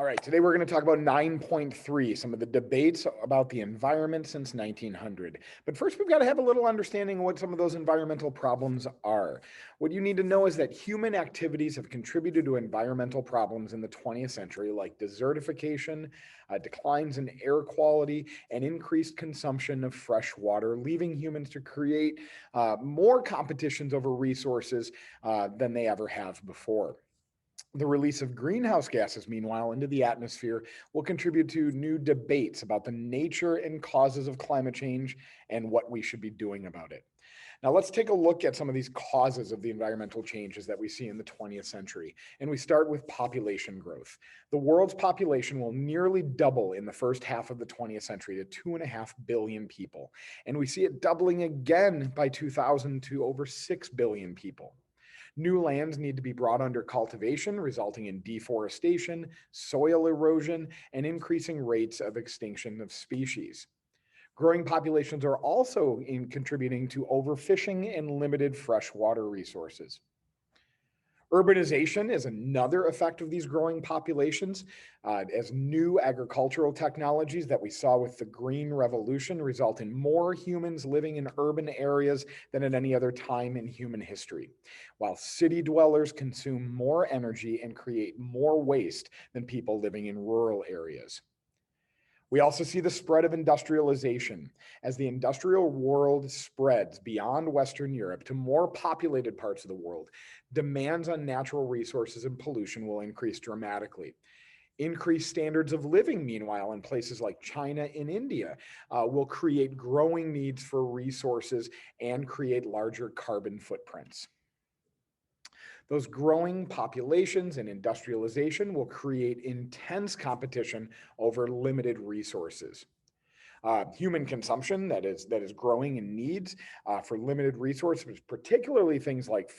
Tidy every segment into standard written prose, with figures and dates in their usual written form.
All right, today we're going to talk about 9.3, some of the debates about the environment since 1900. But first, we've got to have a little understanding of what some of those environmental problems are. What you need to know is that human activities have contributed to environmental problems in the 20th century, like desertification, declines in air quality, and increased consumption of fresh water, leaving humans to create more competitions over resources than they ever have before. The release of greenhouse gases, meanwhile, into the atmosphere will contribute to new debates about the nature and causes of climate change and what we should be doing about it. Now, let's take a look at some of these causes of the environmental changes that we see in the 20th century. And we start with population growth. The world's population will nearly double in the first half of the 20th century to 2.5 billion people. And we see it doubling again by 2000 to over 6 billion people. New lands need to be brought under cultivation, resulting in deforestation, soil erosion, and increasing rates of extinction of species. Growing populations are also contributing to overfishing and limited freshwater resources. Urbanization is another effect of these growing populations, as new agricultural technologies that we saw with the Green Revolution result in more humans living in urban areas than at any other time in human history, while city dwellers consume more energy and create more waste than people living in rural areas. We also see the spread of industrialization. As the industrial world spreads beyond Western Europe to more populated parts of the world, demands on natural resources and pollution will increase dramatically. Increased standards of living, meanwhile, in places like China and India, will create growing needs for resources and create larger carbon footprints. Those growing populations and industrialization will create intense competition over limited resources. Human consumption that is growing in needs for limited resources, particularly things like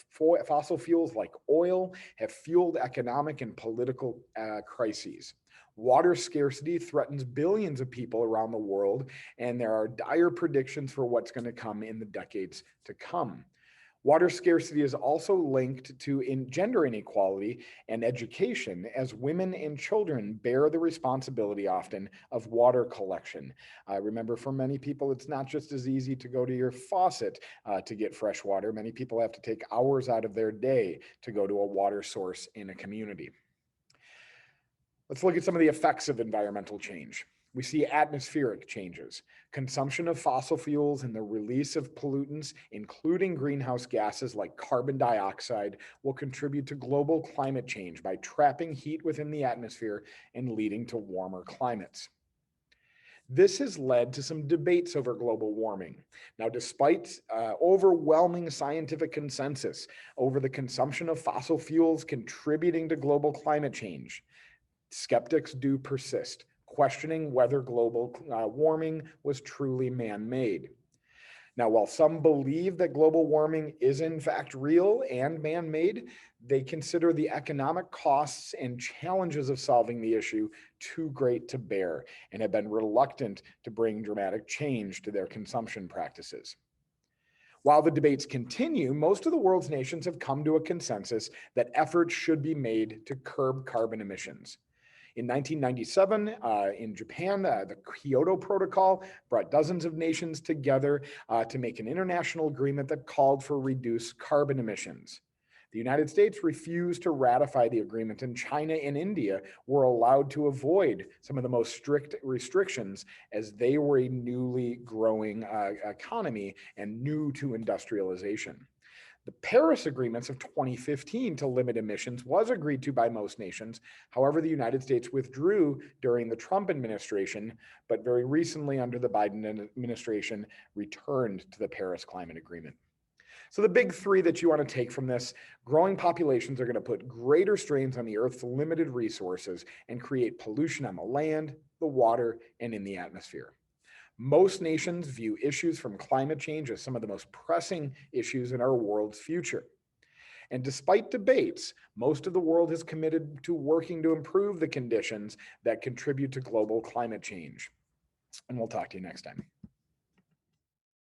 fossil fuels like oil, have fueled economic and political crises. Water scarcity threatens billions of people around the world, and there are dire predictions for what's going to come in the decades to come. Water scarcity is also linked to gender inequality and education, as women and children bear the responsibility often of water collection. Remember, for many people, it's not just as easy to go to your faucet to get fresh water. Many people have to take hours out of their day to go to a water source in a community. Let's look at some of the effects of environmental change. We see atmospheric changes. Consumption of fossil fuels and the release of pollutants, including greenhouse gases like carbon dioxide, will contribute to global climate change by trapping heat within the atmosphere and leading to warmer climates. This has led to some debates over global warming. Now, despite overwhelming scientific consensus over the consumption of fossil fuels contributing to global climate change, skeptics do persist, questioning whether global warming was truly man-made. Now, while some believe that global warming is in fact real and man-made, they consider the economic costs and challenges of solving the issue too great to bear and have been reluctant to bring dramatic change to their consumption practices. While the debates continue, most of the world's nations have come to a consensus that efforts should be made to curb carbon emissions. In 1997, in Japan, the Kyoto Protocol brought dozens of nations together to make an international agreement that called for reduced carbon emissions. The United States refused to ratify the agreement, and China and India were allowed to avoid some of the most strict restrictions, as they were a newly growing economy and new to industrialization. The Paris agreements of 2015 to limit emissions was agreed to by most nations. However, the United States withdrew during the Trump administration, but very recently under the Biden administration returned to the Paris Climate Agreement. So the big three that you want to take from this: growing populations are going to put greater strains on the Earth's limited resources and create pollution on the land, the water, and in the atmosphere. Most nations view issues from climate change as some of the most pressing issues in our world's future. And despite debates, most of the world is committed to working to improve the conditions that contribute to global climate change. And we'll talk to you next time.